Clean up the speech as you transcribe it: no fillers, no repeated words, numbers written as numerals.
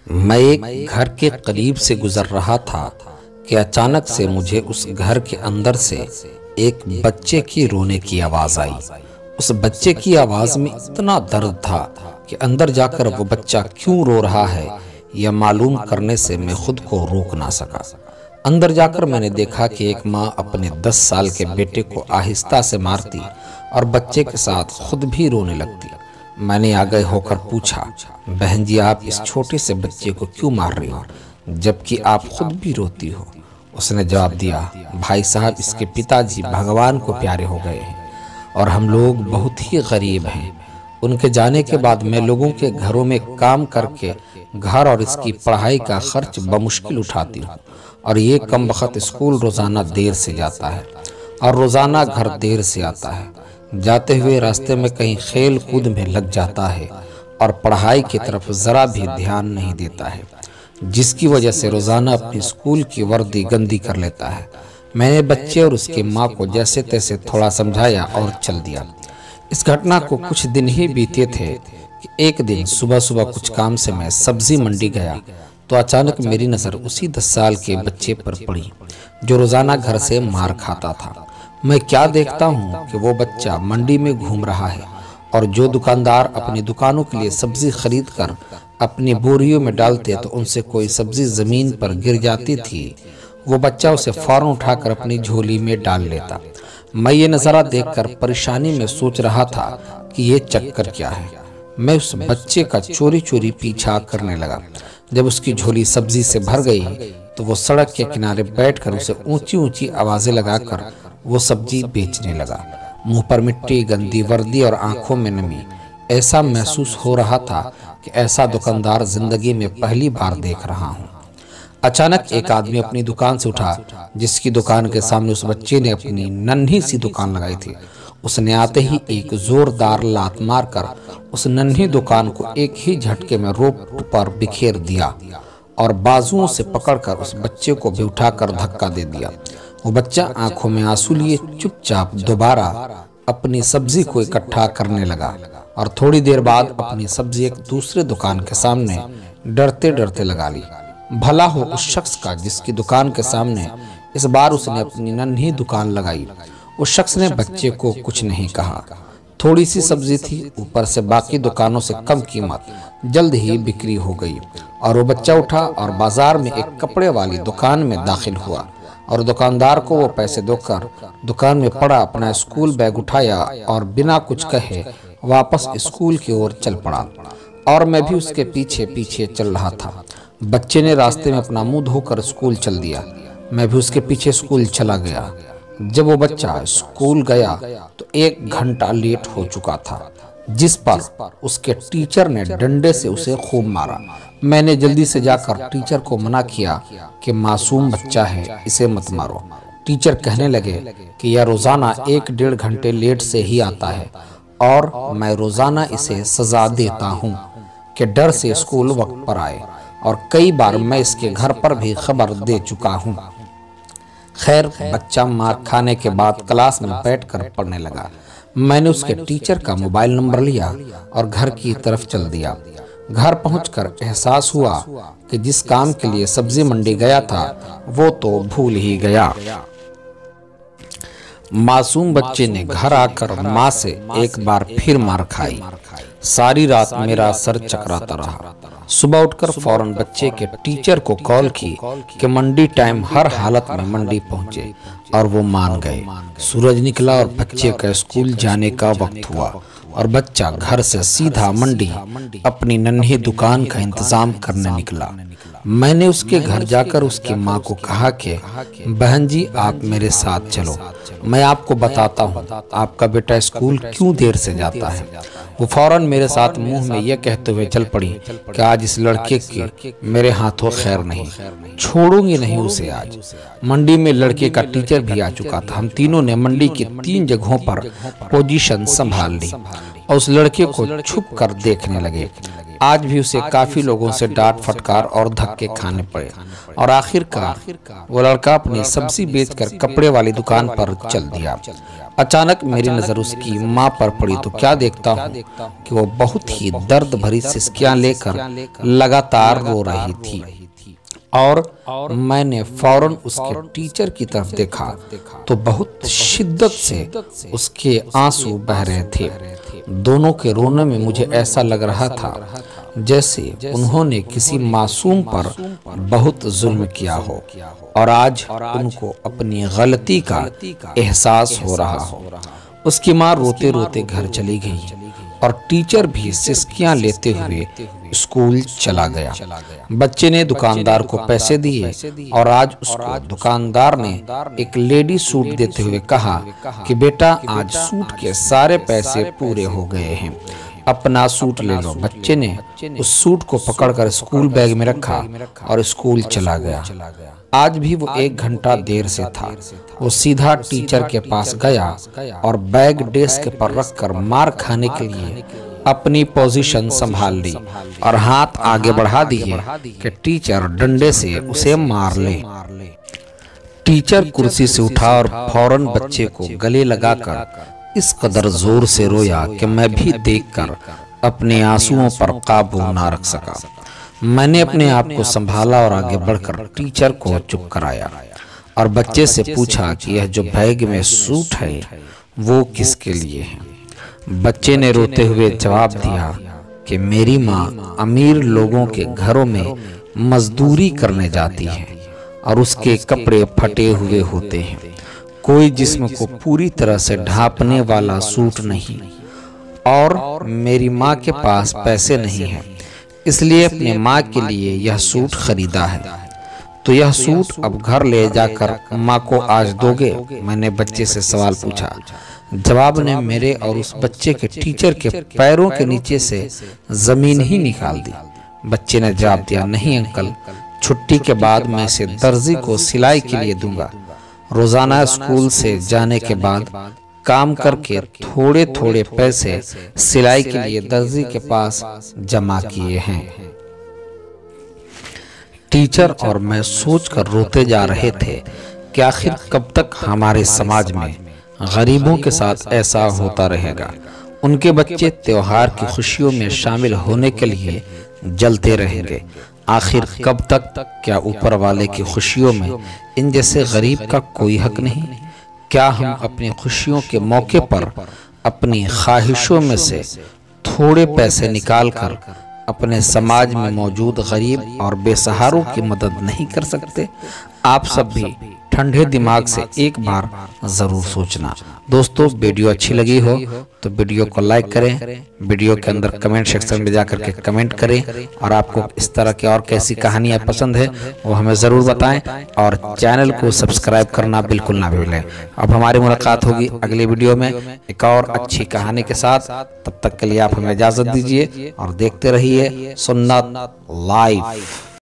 मैं एक घर के करीब से गुजर रहा था कि अचानक से मुझे उस घर के अंदर से एक बच्चे की रोने की आवाज आई। उस बच्चे की आवाज में इतना दर्द था कि अंदर जाकर वो बच्चा क्यों रो रहा है यह मालूम करने से मैं खुद को रोक ना सका। अंदर जाकर मैंने देखा कि एक माँ अपने 10 साल के बेटे को आहिस्ता से मारती और बच्चे के साथ खुद भी रोने लगती। मैंने आगे होकर पूछा, बहन जी आप इस छोटे से बच्चे को क्यों मार रही हो जबकि आप खुद भी रोती हो। उसने जवाब दिया, भाई साहब इसके पिताजी भगवान को प्यारे हो गए हैं और हम लोग बहुत ही गरीब हैं। उनके जाने के बाद मैं लोगों के घरों में काम करके घर और इसकी पढ़ाई का खर्च बमुश्किल उठाती हूँ और ये कम वक्त स्कूल रोजाना देर से जाता है और रोजाना घर देर से आता है। जाते हुए रास्ते में कहीं खेल कूद में लग जाता है और पढ़ाई की तरफ जरा भी ध्यान नहीं देता है, जिसकी वजह से रोजाना अपनी स्कूल की वर्दी गंदी कर लेता है। मैंने बच्चे और उसकी माँ को जैसे तैसे थोड़ा समझाया और चल दिया। इस घटना को कुछ दिन ही बीते थे कि एक दिन सुबह सुबह कुछ काम से मैं सब्जी मंडी गया तो अचानक मेरी नज़र उसी 10 साल के बच्चे पर पड़ी जो रोजाना घर से मार खाता था। मैं क्या देखता हूँ कि वो बच्चा मंडी में घूम रहा है और जो दुकानदार अपनी दुकानों के लिए सब्जी खरीद कर अपनी बोरियों में डालते तो उनसे कोई सब्जी जमीन पर गिर जाती थी, वो बच्चा उसे फौरन उठाकर अपनी झोली में डाल लेता। मैं ये नज़ारा देखकर परेशानी में सोच रहा था कि ये चक्कर क्या है। मैं उस बच्चे का चोरी चोरी पीछा करने लगा। जब उसकी झोली सब्जी से भर गई तो वो सड़क के किनारे बैठकर उसे ऊंची ऊंची आवाजें लगाकर वो सब्जी बेचने लगा। मुंह पर मिट्टी, गंदी वर्दी और आंखों में नमी। ऐसा महसूस हो रहा था कि ऐसा दुकानदार जिंदगी में पहली बार देख रहा हूँ। अचानक एक आदमी अपनी दुकान से उठा जिसकी दुकान के सामने उस बच्चे ने अपनी नन्ही सी दुकान लगाई थी। उसने आते ही एक जोरदार लात मारकर उस नन्ही दुकान को एक ही झटके में रोड पर बिखेर दिया और बाजुओं से पकड़कर उस बच्चे को भी उठाकर धक्का दे दिया। वो बच्चा आंखों में आंसू लिए चुपचाप दोबारा अपनी सब्जी को इकट्ठा करने लगा और थोड़ी देर बाद अपनी सब्जी एक दूसरे दुकान के सामने डरते डरते लगा ली। भला हो उस शख्स का जिसकी दुकान के सामने इस बार उसने अपनी नन्ही दुकान लगाई। उस शख्स ने बच्चे को कुछ नहीं कहा। थोड़ी सी सब्जी थी, ऊपर से बाकी दुकानों से कम कीमत, जल्द ही बिक्री हो गई और वो बच्चा उठा और बाजार में एक कपड़े वाली दुकान में दाखिल हुआ और दुकानदार को वो पैसे देकर दुकान में पड़ा अपना स्कूल बैग उठाया और बिना कुछ कहे वापस स्कूल की ओर चल पड़ा और मैं भी उसके पीछे पीछे चल रहा था। बच्चे ने रास्ते में अपना मुंह धोकर स्कूल चल दिया। मैं भी उसके पीछे स्कूल चला गया। जब वो बच्चा स्कूल गया तो 1 घंटा लेट हो चुका था, जिस पर उसके टीचर ने डंडे से उसे खूब मारा। मैंने जल्दी से जाकर टीचर को मना किया कि मासूम बच्चा है, इसे मत मारो। टीचर कहने लगे कि यह रोजाना 1-1.5 घंटे लेट से ही आता है और मैं रोजाना इसे सजा देता हूँ कि डर से स्कूल वक्त पर आए और कई बार मैं इसके घर पर भी खबर दे चुका हूँ। खैर, बच्चा मार खाने के बाद क्लास में बैठकर पढ़ने लगा। मैंने उसके टीचर का मोबाइल नंबर लिया और घर की तरफ चल दिया। घर पहुंचकर एहसास हुआ कि जिस काम के लिए सब्जी मंडी गया था वो तो भूल ही गया। मासूम बच्चे ने घर आकर माँ से एक बार फिर मार खाई। सारी रात मेरा सर चकराता रहा। सुबह उठकर फौरन बच्चे के टीचर को कॉल की कि मंडी टाइम हर हालत में मंडी पहुंचे और वो मान गए। सूरज निकला और बच्चे का स्कूल जाने का वक्त हुआ और बच्चा घर से सीधा मंडी अपनी नन्ही दुकान का इंतजाम करने निकला। मैंने उसके घर जाकर उसकी माँ को कहा कि बहन जी आप मेरे साथ चलो, मैं आपको बताता हूँ आपका बेटा स्कूल क्यों देर से जाता है। वो फौरन मेरे साथ मुंह में यह कहते हुए चल पड़ी कि आज इस लड़के की मेरे हाथों खैर नहीं, छोड़ूंगी नहीं उसे। आज मंडी में लड़के का टीचर भी आ चुका था। हम तीनों ने मंडी की 3 जगहों पर पोजीशन संभाल ली और उस लड़के को छुप कर देखने लगे। आज भी उसे काफी लोगों से डांट फटकार और धक्के खाने पड़े और आखिरकार वो लड़का अपनी सब्जी बेचकर कपड़े वाली दुकान पर चल दिया। अचानक मेरी नजर उसकी माँ पर पड़ी तो क्या देखता हूँ कि वो बहुत ही दर्द भरी सिसकियां लेकर लगातार रो रही थी और मैंने फौरन उसके टीचर की तरफ देखा तो बहुत शिद्दत से उसके आंसू बह रहे थे। दोनों के रोने में मुझे ऐसा लग रहा था जैसे उन्होंने किसी मासूम पर बहुत जुल्म किया हो और आज उनको अपनी गलती का एहसास हो रहा हो। उसकी माँ रोते रोते घर चली गई और टीचर भी सिसकियां लेते हुए स्कूल चला गया। बच्चे ने दुकानदार को पैसे दिए और आज उसको दुकानदार ने एक लेडी सूट देते हुए कहा कि बेटा आज सूट के सारे पैसे पूरे हो गए हैं, अपना सूट ले लो। बच्चे ने उस सूट को पकड़कर स्कूल बैग में रखा और स्कूल चला गया। आज भी वो 1 घंटा देर से था। वो सीधा टीचर के पास गया और बैग डेस्क पर रखकर मार खाने के लिए अपनी पोजीशन संभाल ली और हाथ आगे बढ़ा दिए कि टीचर डंडे से उसे मार ले। टीचर कुर्सी से उठा और फौरन बच्चे को गले लगाकर इस कदर जोर से रोया कि मैं भी देखकर अपने आंसुओं पर काबू ना रख सका। मैंने अपने आप को संभाला और आगे बढ़कर टीचर को चुप कराया और बच्चे से पूछा कि यह जो बैग में सूट है वो किसके लिए है। बच्चे ने रोते हुए जवाब दिया कि मेरी माँ अमीर लोगों के घरों में मजदूरी करने जाती है और उसके कपड़े फटे हुए होते हैं, कोई जिस्म को पूरी तरह से ढांपने वाला सूट नहीं, और मेरी माँ के पास पैसे नहीं है, इसलिए अपने माँ के लिए यह सूट खरीदा है। तो यह सूट अब घर ले जाकर माँ को आज दोगे? मैंने बच्चे से सवाल पूछा। जवाब ने मेरे और उस बच्चे के टीचर के पैरों के नीचे से जमीन ही निकाल दी। बच्चे ने जवाब दिया, नहीं अंकल, छुट्टी के बाद मैं इसे दर्जी को सिलाई के लिए दूंगा। रोजाना स्कूल से जाने के बाद काम करके थोड़े थोड़े पैसे सिलाई के लिए दर्जी के पास जमा किए हैं। टीचर और मैं सोचकर रोते जा रहे थे कि आखिर कब तक हमारे समाज में गरीबों के साथ ऐसा होता रहेगा। उनके बच्चे त्योहार की खुशियों में शामिल होने के लिए जलते रहेंगे। आखिर कब तक? क्या ऊपर वाले की खुशियों में इन जैसे गरीब का कोई हक नहीं? क्या हम अपनी खुशियों के मौके पर अपनी ख्वाहिशों में से थोड़े पैसे निकालकर अपने समाज में मौजूद गरीब और बेसहारों की मदद नहीं कर सकते? आप सब भी ठंडे दिमाग से एक बार जरूर सोचना। दोस्तों, वीडियो अच्छी लगी हो तो वीडियो को लाइक करें, वीडियो के अंदर कमेंट सेक्शन में जाकर के कमेंट करें और आपको इस तरह की और कैसी कहानियां पसंद है वो हमें ज़रूर बताएं और चैनल को सब्सक्राइब करना बिल्कुल ना भूलें। अब हमारी मुलाकात होगी अगली वीडियो में एक और अच्छी कहानी के साथ। तब तक के लिए आप हमें इजाज़त दीजिए और देखते रहिए सुन्नत लाइव।